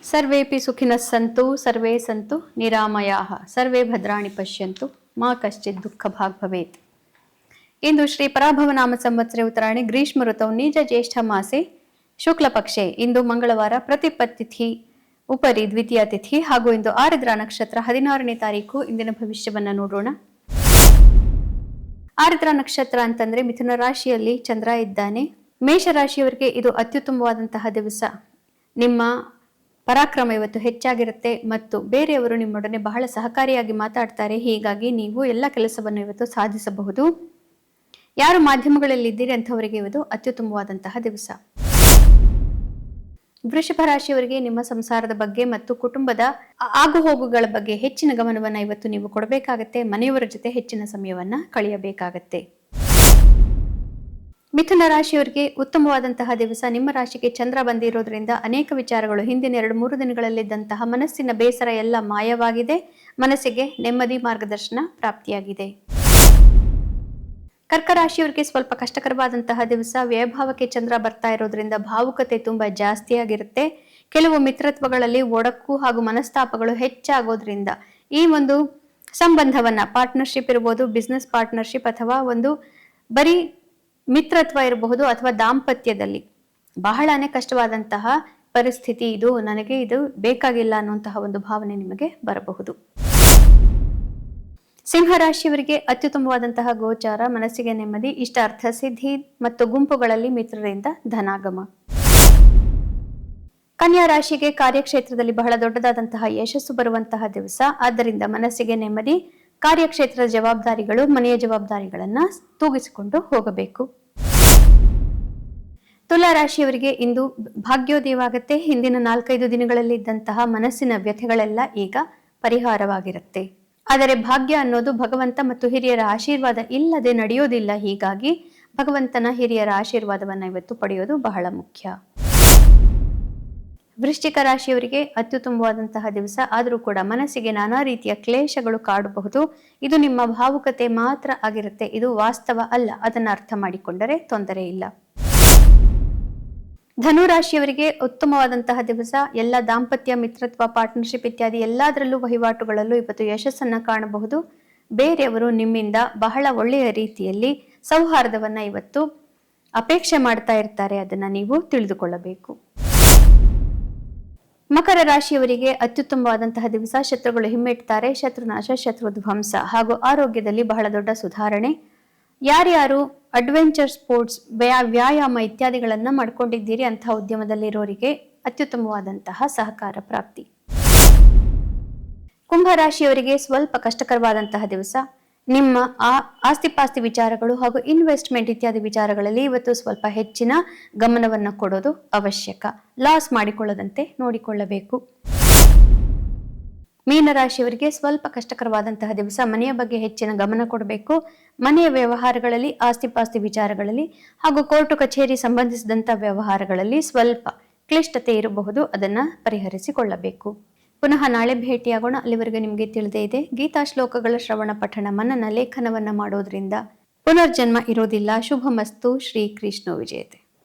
ಸರ್ವೇಪಿ ಸುಖಿನಃ ಸಂತು ಸರ್ವೇ ಸಂತು ನಿರಾಮಯಾಃ ಸರ್ವೇ ಭದ್ರಾಣಿ ಪಶ್ಯಂತು ಮಾ ಕಶ್ಚಿತ್ ದುಃಖ ಭಾಗ್ ಭವೇತ್. ಇಂದು ಶ್ರೀ ಪರಾಭವನಾಮ ಸಂವತ್ಸರೆ ಉತ್ತರಾಯಣಿ ಗ್ರೀಷ್ಮ ಋತೌ ನಿಜ ಜ್ಯೇಷ್ಠ ಮಾಸೆ ಶುಕ್ಲ ಪಕ್ಷೆ. ಇಂದು ಮಂಗಳವಾರ ಪ್ರತಿಪತ್ ತಿಥಿ ಉಪರಿ ದ್ವಿತೀಯ ತಿಥಿ ಹಾಗೂ ಇಂದು ಆರಿದ್ರ ನಕ್ಷತ್ರ 16ನೇ ತಾರೀಕು. ಇಂದಿನ ಭವಿಷ್ಯವನ್ನ ನೋಡೋಣ. ಆರಿದ್ರ ನಕ್ಷತ್ರ ಅಂತಂದ್ರೆ ಮಿಥುನ ರಾಶಿಯಲ್ಲಿ ಚಂದ್ರ ಇದ್ದಾನೆ. ಮೇಷ ರಾಶಿಯವರಿಗೆ ಇದು ಅತ್ಯುತ್ತಮವಾದಂತಹ ದಿವಸ. ನಿಮ್ಮ ಪರಾಕ್ರಮ ಇವತ್ತು ಹೆಚ್ಚಾಗಿರುತ್ತೆ ಮತ್ತು ಬೇರೆಯವರು ನಿಮ್ಮೊಡನೆ ಬಹಳ ಸಹಕಾರಿಯಾಗಿ ಮಾತಾಡ್ತಾರೆ. ಹೀಗಾಗಿ ನೀವು ಎಲ್ಲ ಕೆಲಸವನ್ನು ಇವತ್ತು ಸಾಧಿಸಬಹುದು. ಯಾರು ಮಾಧ್ಯಮಗಳಲ್ಲಿ ಇದ್ದೀರಿ ಅಂಥವರಿಗೆ ಇವತ್ತು ಅತ್ಯುತ್ತಮವಾದಂತಹ ದಿವಸ. ವೃಷಭ ರಾಶಿಯವರಿಗೆ ನಿಮ್ಮ ಸಂಸಾರದ ಬಗ್ಗೆ ಮತ್ತು ಕುಟುಂಬದ ಆಗುಹೋಗುಗಳ ಬಗ್ಗೆ ಹೆಚ್ಚಿನ ಗಮನವನ್ನ ಇವತ್ತು ನೀವು ಕೊಡಬೇಕಾಗತ್ತೆ. ಮನೆಯವರ ಜೊತೆ ಹೆಚ್ಚಿನ ಸಮಯವನ್ನ ಕಳೆಯಬೇಕಾಗತ್ತೆ. ಮಿಥುನ ರಾಶಿಯವರಿಗೆ ಉತ್ತಮವಾದಂತಹ ದಿವಸ. ನಿಮ್ಮ ರಾಶಿಗೆ ಚಂದ್ರ ಬಂದಿರೋದ್ರಿಂದ ಅನೇಕ ವಿಚಾರಗಳು ಹಿಂದಿನ 2-3 ದಿನಗಳಲ್ಲಿದ್ದಂತಹ ಮನಸ್ಸಿನ ಬೇಸರ ಎಲ್ಲ ಮಾಯವಾಗಿದೆ. ಮನಸ್ಸಿಗೆ ನೆಮ್ಮದಿ ಮಾರ್ಗದರ್ಶನ ಪ್ರಾಪ್ತಿಯಾಗಿದೆ. ಕರ್ಕ ರಾಶಿಯವರಿಗೆ ಸ್ವಲ್ಪ ಕಷ್ಟಕರವಾದಂತಹ ದಿವಸ. ವ್ಯಯಭಾವಕ್ಕೆ ಚಂದ್ರ ಬರ್ತಾ ಇರೋದ್ರಿಂದ ಭಾವುಕತೆ ತುಂಬಾ ಜಾಸ್ತಿ ಆಗಿರುತ್ತೆ. ಕೆಲವು ಮಿತ್ರತ್ವಗಳಲ್ಲಿ ಒಡಕು ಹಾಗೂ ಮನಸ್ತಾಪಗಳು ಹೆಚ್ಚಾಗೋದ್ರಿಂದ ಈ ಒಂದು ಸಂಬಂಧವನ್ನ ಪಾರ್ಟ್ನರ್ಶಿಪ್ ಇರಬಹುದು, ಬಿಸ್ನೆಸ್ ಪಾರ್ಟ್ನರ್ಶಿಪ್ ಅಥವಾ ಒಂದು ಬರೀ ಮಿತ್ರತ್ವ ಇರಬಹುದು ಅಥವಾ ದಾಂಪತ್ಯದಲ್ಲಿ ಬಹಳನೇ ಕಷ್ಟವಾದಂತಹ ಪರಿಸ್ಥಿತಿ. ನನಗೆ ಇದು ಬೇಕಾಗಿಲ್ಲ ಅನ್ನುವಂತಹ ಒಂದು ಭಾವನೆ ನಿಮಗೆ ಬರಬಹುದು. ಸಿಂಹ ರಾಶಿಯವರಿಗೆ ಅತ್ಯುತ್ತಮವಾದಂತಹ ಗೋಚಾರ. ಮನಸ್ಸಿಗೆ ನೆಮ್ಮದಿ, ಇಷ್ಟ ಅರ್ಥ ಸಿದ್ಧಿ ಮತ್ತು ಗುಂಪುಗಳಲ್ಲಿ ಮಿತ್ರರಿಂದ ಧನಾಗಮ. ಕನ್ಯಾ ರಾಶಿಗೆ ಕಾರ್ಯಕ್ಷೇತ್ರದಲ್ಲಿ ಬಹಳ ದೊಡ್ಡದಾದಂತಹ ಯಶಸ್ಸು ಬರುವಂತಹ ದಿವಸ. ಆದ್ದರಿಂದ ಮನಸ್ಸಿಗೆ ನೆಮ್ಮದಿ, ಕಾರ್ಯಕ್ಷೇತ್ರದ ಜವಾಬ್ದಾರಿಗಳು, ಮನೆಯ ಜವಾಬ್ದಾರಿಗಳನ್ನ ತೂಗಿಸಿಕೊಂಡು ಹೋಗಬೇಕು. ತುಲಾ ರಾಶಿಯವರಿಗೆ ಇಂದು ಭಾಗ್ಯೋದಯವಾಗುತ್ತೆ. ಹಿಂದಿನ 4-5 ದಿನಗಳಲ್ಲಿ ಇದ್ದಂತಹ ಮನಸ್ಸಿನ ವ್ಯಥೆಗಳೆಲ್ಲ ಈಗ ಪರಿಹಾರವಾಗಿರುತ್ತೆ. ಆದರೆ ಭಾಗ್ಯ ಅನ್ನೋದು ಭಗವಂತ ಮತ್ತು ಹಿರಿಯರ ಆಶೀರ್ವಾದ ಇಲ್ಲದೆ ನಡೆಯೋದಿಲ್ಲ. ಹೀಗಾಗಿ ಭಗವಂತನ ಹಿರಿಯರ ಆಶೀರ್ವಾದವನ್ನ ಇವತ್ತು ಪಡೆಯೋದು ಬಹಳ ಮುಖ್ಯ. ವೃಶ್ಚಿಕ ರಾಶಿಯವರಿಗೆ ಅತ್ಯುತ್ತಮವಾದಂತಹ ದಿವಸ. ಆದರೂ ಕೂಡ ಮನಸ್ಸಿಗೆ ನಾನಾ ರೀತಿಯ ಕ್ಲೇಶಗಳು ಕಾಡಬಹುದು. ಇದು ನಿಮ್ಮ ಭಾವುಕತೆ ಮಾತ್ರ ಆಗಿರುತ್ತೆ. ಇದು ವಾಸ್ತವ ಅಲ್ಲ. ಅದನ್ನು ಅರ್ಥ ಮಾಡಿಕೊಂಡರೆ ತೊಂದರೆ ಇಲ್ಲ. ಧನು ರಾಶಿಯವರಿಗೆ ಉತ್ತಮವಾದಂತಹ ದಿವಸ. ಎಲ್ಲ ದಾಂಪತ್ಯ, ಮಿತ್ರತ್ವ, ಪಾರ್ಟ್ನರ್ಶಿಪ್ ಇತ್ಯಾದಿ ಎಲ್ಲದರಲ್ಲೂ ವಹಿವಾಟುಗಳಲ್ಲೂ ಇವತ್ತು ಯಶಸ್ಸನ್ನ ಕಾಣಬಹುದು. ಬೇರೆಯವರು ನಿಮ್ಮಿಂದ ಬಹಳ ಒಳ್ಳೆಯ ರೀತಿಯಲ್ಲಿ ಸೌಹಾರ್ದವನ್ನ ಇವತ್ತು ಅಪೇಕ್ಷೆ ಮಾಡ್ತಾ ಇರ್ತಾರೆ. ಅದನ್ನ ನೀವು ತಿಳಿದುಕೊಳ್ಳಬೇಕು. ಮಕರ ರಾಶಿಯವರಿಗೆ ಅತ್ಯುತ್ತಮವಾದಂತಹ ದಿವಸ. ಶತ್ರುಗಳು ಹಿಮ್ಮೆಟ್ತಾರೆ. ಶತ್ರುನಾಶ, ಶತ್ರು ಧ್ವಂಸ ಹಾಗೂ ಆರೋಗ್ಯದಲ್ಲಿ ಬಹಳ ದೊಡ್ಡ ಸುಧಾರಣೆ. ಯಾರ್ಯಾರು ಅಡ್ವೆಂಚರ್ ಸ್ಪೋರ್ಟ್ಸ್, ವ್ಯಾಯಾಮ ಇತ್ಯಾದಿಗಳನ್ನ ಮಾಡ್ಕೊಂಡಿದ್ದೀರಿ ಅಂತಹ ಉದ್ಯಮದಲ್ಲಿರೋರಿಗೆ ಅತ್ಯುತ್ತಮವಾದಂತಹ ಸಹಕಾರ ಪ್ರಾಪ್ತಿ. ಕುಂಭ ರಾಶಿಯವರಿಗೆ ಸ್ವಲ್ಪ ಕಷ್ಟಕರವಾದಂತಹ ದಿವಸ. ನಿಮ್ಮ ಆಸ್ತಿಪಾಸ್ತಿ ವಿಚಾರಗಳು ಹಾಗೂ ಇನ್ವೆಸ್ಟ್ಮೆಂಟ್ ಇತ್ಯಾದಿ ವಿಚಾರಗಳಲ್ಲಿ ಇವತ್ತು ಸ್ವಲ್ಪ ಹೆಚ್ಚಿನ ಗಮನವನ್ನು ಕೊಡೋದು ಅವಶ್ಯಕ. ಲಾಸ್ ಮಾಡಿಕೊಳ್ಳದಂತೆ ನೋಡಿಕೊಳ್ಳಬೇಕು. ಮೀನರಾಶಿಯವರಿಗೆ ಸ್ವಲ್ಪ ಕಷ್ಟಕರವಾದಂತಹ ದಿವಸ. ಮನೆಯ ಬಗ್ಗೆ ಹೆಚ್ಚಿನ ಗಮನ ಕೊಡಬೇಕು. ಮನೆಯ ವ್ಯವಹಾರಗಳಲ್ಲಿ, ಆಸ್ತಿಪಾಸ್ತಿ ವಿಚಾರಗಳಲ್ಲಿ ಹಾಗೂ ಕೋರ್ಟು ಕಚೇರಿ ಸಂಬಂಧಿಸಿದಂತಹ ವ್ಯವಹಾರಗಳಲ್ಲಿ ಸ್ವಲ್ಪ ಕ್ಲಿಷ್ಟತೆ ಇರಬಹುದು. ಅದನ್ನ ಪರಿಹರಿಸಿಕೊಳ್ಳಬೇಕು. ಪುನಃ ನಾಳೆ ಭೇಟಿಯಾಗೋಣ. ಅಲ್ಲಿವರೆಗೆ ನಿಮಗೆ ತಿಳಿದೇ ಇದೆ, ಗೀತಾ ಶ್ಲೋಕಗಳ ಶ್ರವಣ, ಪಠಣ, ಮನನ, ಲೇಖನವನ್ನ ಮಾಡೋದ್ರಿಂದ ಪುನರ್ಜನ್ಮ ಇರೋದಿಲ್ಲ. ಶುಭಮಸ್ತು. ಶ್ರೀ ಕೃಷ್ಣ ವಿಜಯತೆ.